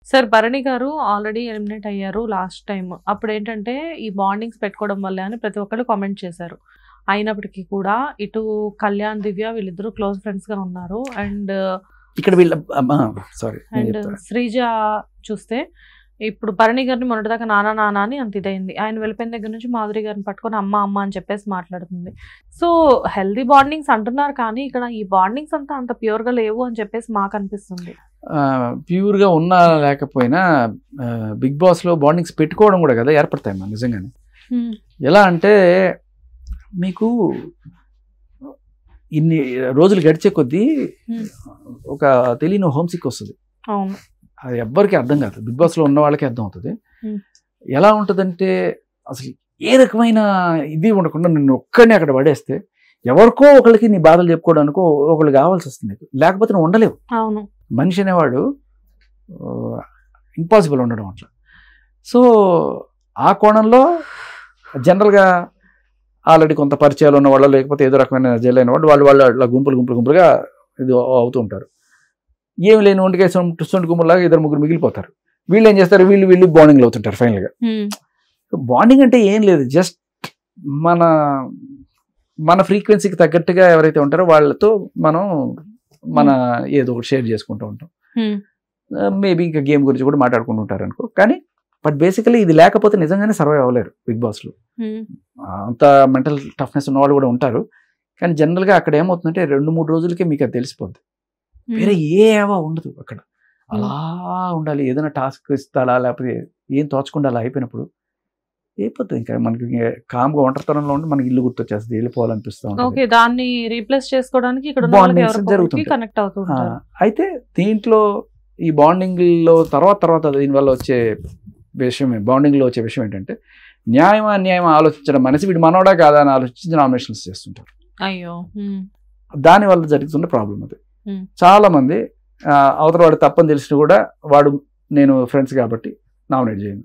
Sir Bharani garu already eliminate అయ్యారు last time. అప్పుడు ఏంటంటే ఈ బాండింగ్స్ పెట్టుకోవడం వల్లే అని ప్రతి ఒక్కరు కామెంట్ చేశారు. అయినప్పటికీ కూడా ఇటు కళ్యాణ్ దివ్య వీళ్ళిద్దరూ క్లోజ్ ఫ్రెండ్స్ గా ఉన్నారు. అండ్ ఇక్కడ వీళ్ళ అండ్ శ్రీజ చూస్తే ఇప్పుడు భరణి గారిని మొన్నటిదాకా నానా నానా అని అంత ఇదైంది. ఆయన వెళ్ళిపోయిన దగ్గర నుంచి మాధురి గారిని పట్టుకొని అమ్మ అమ్మ అని చెప్పేసి మాట్లాడుతుంది. సో హెల్దీ బాండింగ్స్ అంటున్నారు, కానీ ఇక్కడ ఈ బాండింగ్స్ అంతా అంత ప్యూర్ గా లేవు అని చెప్పేసి మాకు అనిపిస్తుంది. ప్యూర్ గా ఉన్నా లేకపోయినా బిగ్ బాస్ లో బాండింగ్స్ పెట్టుకోవడం కూడా కదా ఏర్పడతాయి మా నిజంగానే. ఎలా అంటే మీకు ఇన్ని రోజులు గడిచే కొద్దీ ఒక తెలియని హోమ్ సిక్ వస్తుంది. అది ఎవ్వరికి అర్థం కాదు, బిగ్ బాస్ లో ఉన్న వాళ్ళకి అర్థం అవుతుంది. ఎలా ఉంటుందంటే అసలు ఏ రకమైన ఇది ఉండకుండా నిన్ను ఒక్కడిని అక్కడ పడేస్తే ఎవరికో ఒకరికి నీ బాధలు చెప్పుకోవడానికో ఒకళ్ళు కావాల్సి వస్తుంది, లేకపోతే నువ్వు ఉండలేవు. మనిషి అనేవాడు ఇంపాసిబుల్ ఉండడం అట్లా. సో ఆ కోణంలో జనరల్గా ఆల్రెడీ కొంత పరిచయాలు ఉన్న వాళ్ళు, లేకపోతే ఏదో రకమైన జైలు అయిన వాళ్ళు అట్లా గుంపులుగా ఇది అవుతూ ఉంటారు. ఏమి లేని ఒంటికే సొంటి గుంపులాగా ఇద్దరు ముగ్గురు మిగిలిపోతారు. వీళ్ళు ఏం చేస్తారు, వీళ్ళు బాండింగ్లు అవుతుంటారు ఫైనల్గా. బాండింగ్ అంటే ఏం లేదు, జస్ట్ మన ఫ్రీక్వెన్సీకి తగ్గట్టుగా ఎవరైతే ఉంటారో వాళ్ళతో మనం మన ఏదో ఒకటి షేర్ చేసుకుంటూ ఉంటాం. మేబీ ఇంకా గేమ్ గురించి కూడా మాట్లాడుకుంటూ ఉంటారు అనుకో. కానీ బట్ బేసికలీ ఇది లేకపోతే నిజంగానే సర్వైవ్ అవ్వలేరు బిగ్ బాస్లో. అంత మెంటల్ టఫ్నెస్ ఉన్న వాళ్ళు కూడా ఉంటారు. కానీ జనరల్గా అక్కడ ఏమవుతుందంటే 2-3 రోజులకే మీకు అది తెలిసిపోద్ది. వేరే ఏవో ఉండదు అక్కడ, అలా ఉండాలి. ఏదైనా టాస్క్ ఇస్తాలా లేకపోతే ఏం తోచకుండా అలా అయిపోయినప్పుడు అయిపోతుంది. ఇంకా మనకి కామ్గా ఒంటరితనంలో ఉండి మనకి ఇల్లు గుర్తొచ్చేస్తుంది, వెళ్ళిపోవాలనిపిస్తుంది. దాన్ని రీప్లేస్ చేసుకోవడానికి కనెక్ట్ అవుతుంది. అయితే దీంట్లో ఈ బాండింగ్ లో తర్వాత దీనివల్ల వచ్చే బాండింగ్ లో వచ్చే విషయం ఏంటంటే న్యాయమా అన్యాయమా ఆలోచించడం, మనిషి వీడు మనోడా కాదా అని ఆలోచించి నామినేషన్స్ చేస్తుంటారు. అయ్యో, దానివల్ల జరుగుతున్న ప్రాబ్లం అది. చాలా మంది అవతల వాడు తప్పని తెలిసిన కూడా వాడు నేను ఫ్రెండ్స్ కాబట్టి నామినేట్ చేయను,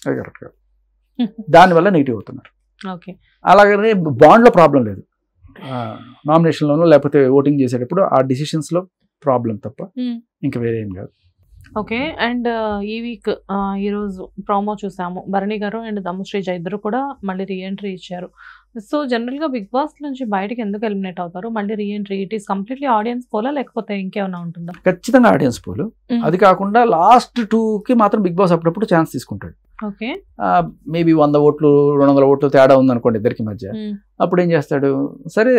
అది కరెక్ట్ కాదు. దానివల్ల నెగిటివ్ అవుతున్నారు. అలాగనే బాండ్లో ప్రాబ్లం లేదు, నామినేషన్లోనూ లేకపోతే ఓటింగ్ చేసేటప్పుడు ఆ డిసిషన్స్లో ప్రాబ్లం తప్ప ఇంకా వేరే ఏం కాదు. ఓకే. అండ్ ఈ వీక్ ఈరోజు ప్రోమో చూసాము, భరణి గారు అండ్ దమ్ముశ్రీజ ఇద్దరు కూడా మళ్ళీ రీఎంట్రీ ఇచ్చారు. సో జనరల్గా బిగ్ బాస్ నుంచి బయటకి ఎందుకు ఎలిమినేట్ అవుతారు? మళ్ళీ reentry it is completely audience పోలా లేకపోతే ఇంకేమైనా ఉంటుందా? ఖచ్చితంగా ఆడియన్స్ పోలు. అది కాకుండా లాస్ట్ 2కి మాత్రం బిగ్ బాస్ అప్పుడప్పుడు ఛాన్స్ తీసుకుంటాడు. ఓకే, మేబీ 100 ఓట్లు 200 ఓట్లు తేడా ఉందనుకోండి ఇద్దరికి మధ్య. అప్పుడు ఏం చేస్తాడు, సరే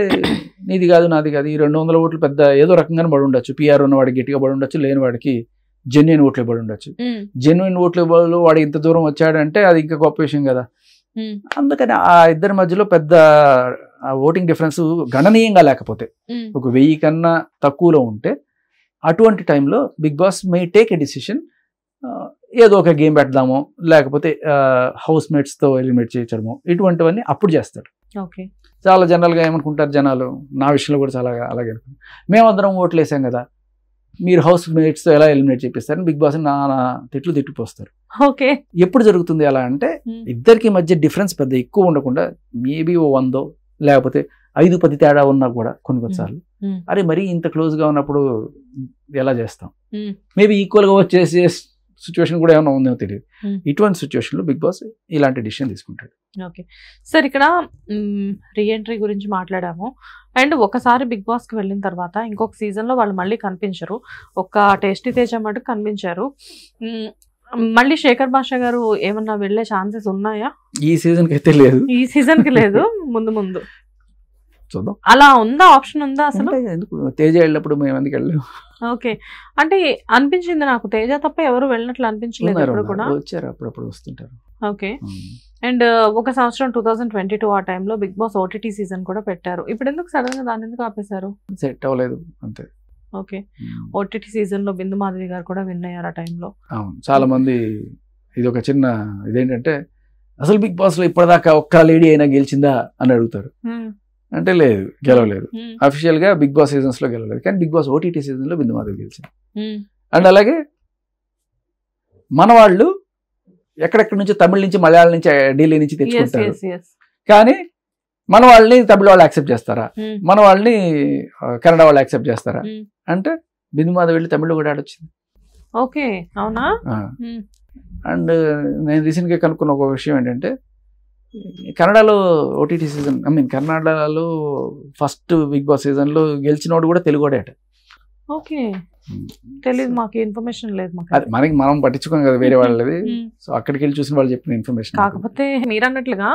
నీది కాదు నాది కాదు, ఈ 200 ఓట్లు పెద్ద ఏదో రకంగానే పడి ఉండొచ్చు, పిఆర్ ఉన్నవాడికి గట్టిగా పడి ఉండొచ్చు, లేని వాడికి జెన్యున్ ఓట్లు పడి ఉండొచ్చు. జెన్యున్ ఓట్లు వాడు ఇంత దూరం వచ్చాడంటే అది ఇంకా గొప్ప విషయం కదా. అందుకని ఆ ఇద్దరి మధ్యలో పెద్ద ఓటింగ్ డిఫరెన్స్ గణనీయంగా లేకపోతే, ఒక 1000 కన్నా తక్కువలో ఉంటే అటువంటి టైంలో Bigg Boss may take a decision, ఏదో ఒక గేమ్ పెడదామో లేకపోతే హౌస్ మేట్స్తో ఎలిమినేట్ చేయించడమో ఇటువంటివన్నీ అప్పుడు చేస్తాడు. చాలా జనరల్గా ఏమనుకుంటారు జనాలు, నా విషయంలో కూడా చాలా అలాగే అనుకుంటారు, మేమందరం ఓట్లు వేసాం కదా మీరు హౌస్ మేట్స్తో ఎలా ఎలిమినేట్ చేపిస్తారని బిగ్ బాస్ నానా తిట్టిపోస్తారు. ఓకే, ఎప్పుడు జరుగుతుంది అలా అంటే ఇద్దరికి మధ్య డిఫరెన్స్ పెద్ద ఎక్కువ ఉండకుండా మేబీ 100 లేకపోతే 5-10 తేడా ఉన్నా కూడా కొన్నిసార్లు అరే మరీ ఇంత క్లోజ్గా ఉన్నప్పుడు ఎలా చేస్తాం, మేబీ ఈక్వల్గా వచ్చేసే సిచ్యువేషన్ కూడా ఏమైనా ఉందేమో తెలియదు. ఇటువంటి సిచ్యువేషన్లో బిగ్ బాస్ ఇలాంటి డిసిషన్ తీసుకుంటాడు. ఓకే సార్, ఇక్కడ రీఎంట్రీ గురించి మాట్లాడాము. అండ్ ఒకసారి బిగ్ బాస్కి వెళ్ళిన తర్వాత ఇంకొక సీజన్లో వాళ్ళు మళ్ళీ కనిపించరు. ఒక టేస్టీ తేజ మటుకు కనిపించారు. మళ్ళీ శేఖర్ భాషా గారు ఏమన్నా వెళ్ళే ఛాన్సెస్ ఉన్నాయా? ఈ సీజన్కి అయితే లేదు, ఈ సీజన్కి లేదు, ముందు చూద్దాం. అలా ఉందా, ఆప్షన్ ఉందా అసలు? ఎందుకు తేజ వెళ్ళినప్పుడు మేము ఎందుకు వెళ్ళాము? ఓకే, అంటే అనిపించింది నాకు తేజ తప్ప ఎవరు వెళ్ళినట్లు అనిపించలేదు. వచ్చారు, అప్పుడప్పుడు వస్తుంటారు. ఓకే. అండ్ ఒక సంవత్సరం 2022 ఆ టైంలో బిగ్ బాస్ ఓటీటీ సీజన్ కూడా పెట్టారు. ఇప్పుడు ఎందుకు సడన్ గా దాన్ని ఎందుకు ఆపేశారు? సెట్ అవ్వలేదు అంతే. ఓకే, ఓటీటీ సీజన్ లో బిందు మాధవి గారు కూడా విన్ అయ్యారు ఆ టైంలో. అవును, చాలా మంది ఇది ఒక చిన్న ఇదేంటంటే అసలు బిగ్ బాస్ లో ఇప్పటిదాకా ఒక్క లేడీ అయినా గెలిచిందా అని అడుగుతారు. అంటే లేదు, గెలవలేదు. అఫీషియల్ గా బిగ్ బాస్ సీజన్స్ లో గెలవలేదు, కానీ బిగ్ బాస్ ఓటీటీ సీజన్ లో బిందు మాధవి గెలిచింది. అండ్ అలాగే మన వాళ్ళు ఎక్కడెక్కడి నుంచి, తమిళ నుంచి, మలయాళం నుంచి, ఢిల్లీ నుంచి తెచ్చుకుంటారు. కానీ మన వాళ్ళని తమిళ వాళ్ళు యాక్సెప్ట్ చేస్తారా, మన వాళ్ళని కన్నడ వాళ్ళు యాక్సెప్ట్ చేస్తారా అంటే బిందు మాధవి వెళ్ళి తమిళ కూడా ఆడొచ్చింది. ఓకే, అవునా? అండ్ నేను రీసెంట్గా కనుక్కున్న ఒక విషయం ఏంటంటే కన్నడలో ఓటీటీ సీజన్ కన్నడలో ఫస్ట్ బిగ్ బాస్ సీజన్లో గెలిచినోడు కూడా తెలుగుడే అట. ఓకే, తెలియదు, మాకు ఇన్ఫర్మేషన్ లేదు. మాకు అది మనం పట్టించుకోం కదా వేరే వాళ్ళది. సో అక్కడికి వెళ్ళి చూసిన వాళ్ళు చెప్పిన ఇన్ఫర్మేషన్. కాకపోతే మీరు అన్నట్లుగా